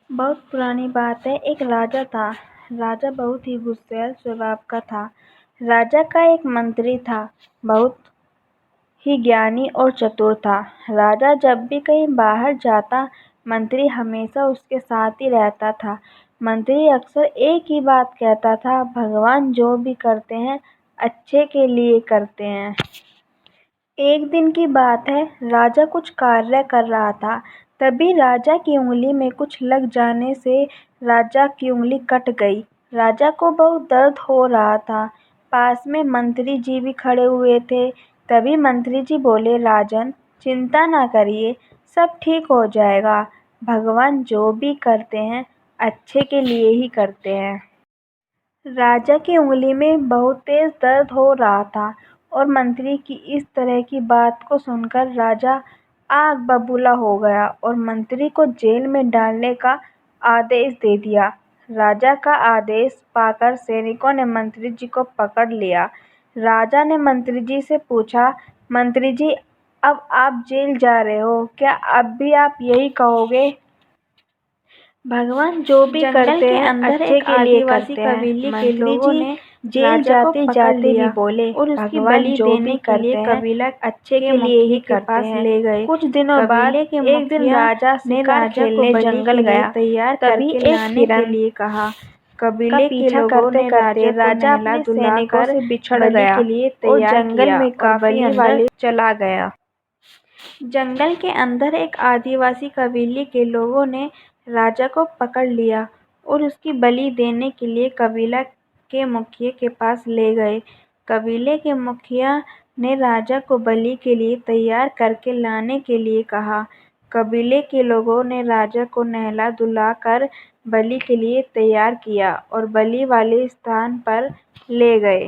बहुत पुरानी बात है। एक राजा था। राजा बहुत ही गुस्सैल स्वभाव का था। राजा का एक मंत्री था, बहुत ही ज्ञानी और चतुर था। राजा जब भी कहीं बाहर जाता, मंत्री हमेशा उसके साथ ही रहता था। मंत्री अक्सर एक ही बात कहता था, भगवान जो भी करते हैं अच्छे के लिए करते हैं। एक दिन की बात है, राजा कुछ कार्य कर रहा था। तभी राजा की उंगली में कुछ लग जाने से राजा की उंगली कट गई। राजा को बहुत दर्द हो रहा था। पास में मंत्री जी भी खड़े हुए थे। तभी मंत्री जी बोले, राजन चिंता ना करिए, सब ठीक हो जाएगा। भगवान जो भी करते हैं अच्छे के लिए ही करते हैं। राजा की उंगली में बहुत तेज दर्द हो रहा था और मंत्री की इस तरह की बात को सुनकर राजा आग बबूला हो गया और मंत्री को जेल में डालने का आदेश दे दिया। राजा का आदेश पाकर सैनिकों ने मंत्री जी को पकड़ लिया। राजा ने मंत्री जी से पूछा, मंत्री जी अब आप जेल जा रहे हो, क्या अब भी आप यही कहोगे? भगवान जो भी करते हैं अच्छे के लिए करते हैं। मंत्री जी जेल जाते जाते भी बोले, और उसकी बलि देने के लिए कबीला अच्छे के लिए ही करते हैं। ले गए। कुछ दिनों बाद एक दिन राजा शिकार खेलने जंगल गया। तभी एक हिरन लिए कहा, कबीले के लोगों ने राजा अपने सैनिकों से बिछड़ गया और जंगल में काफी अंदर चला गया। जंगल के अंदर एक आदिवासी कबीले के लोगों ने राजा को पकड़ लिया और उसकी बलि देने के लिए कबीला के मुखिया के पास ले गए। कबीले के मुखिया ने राजा को बलि के लिए तैयार करके लाने के लिए कहा। कबीले के लोगों ने राजा को नहला धुला कर बलि के लिए तैयार किया और बलि वाले स्थान पर ले गए।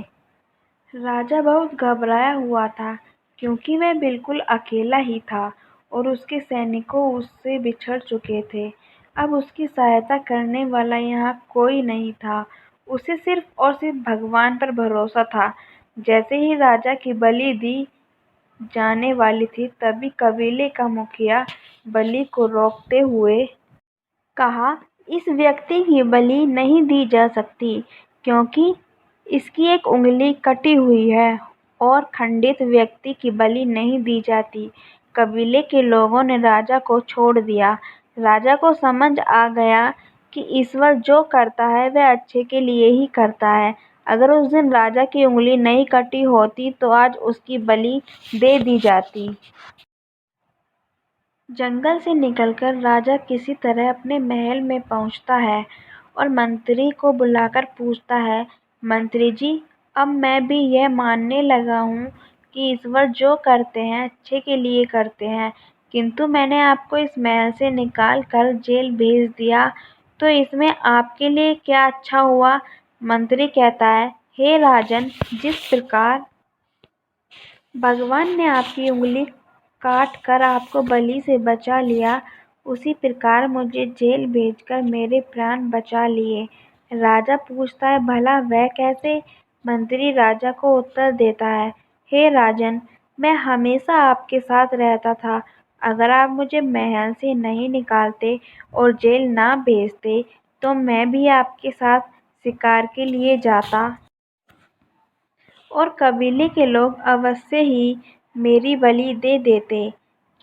राजा बहुत घबराया हुआ था, क्योंकि वह बिल्कुल अकेला ही था और उसके सैनिकों उससे बिछड़ चुके थे। अब उसकी सहायता करने वाला यहाँ कोई नहीं था। उसे सिर्फ और सिर्फ भगवान पर भरोसा था। जैसे ही राजा की बलि दी जाने वाली थी, तभी कबीले का मुखिया बलि को रोकते हुए कहा, इस व्यक्ति की बलि नहीं दी जा सकती, क्योंकि इसकी एक उंगली कटी हुई है और खंडित व्यक्ति की बलि नहीं दी जाती। कबीले के लोगों ने राजा को छोड़ दिया। राजा को समझ आ गया कि ईश्वर जो करता है वह अच्छे के लिए ही करता है। अगर उस दिन राजा की उंगली नहीं कटी होती तो आज उसकी बलि दे दी जाती। जंगल से निकलकर राजा किसी तरह अपने महल में पहुंचता है और मंत्री को बुलाकर पूछता है, मंत्री जी अब मैं भी यह मानने लगा हूँ कि ईश्वर जो करते हैं अच्छे के लिए करते हैं, किंतु मैंने आपको इस महल से निकाल कर जेल भेज दिया, तो इसमें आपके लिए क्या अच्छा हुआ? मंत्री कहता है, हे राजन, जिस प्रकार भगवान ने आपकी उंगली काट कर आपको बलि से बचा लिया, उसी प्रकार मुझे जेल भेजकर मेरे प्राण बचा लिए। राजा पूछता है, भला वह कैसे? मंत्री राजा को उत्तर देता है, हे राजन, मैं हमेशा आपके साथ रहता था। अगर आप मुझे महल से नहीं निकालते और जेल ना भेजते तो मैं भी आपके साथ शिकार के लिए जाता और कबीले के लोग अवश्य ही मेरी बलि दे देते,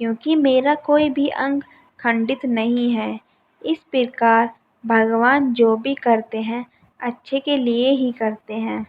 क्योंकि मेरा कोई भी अंग खंडित नहीं है। इस प्रकार भगवान जो भी करते हैं अच्छे के लिए ही करते हैं।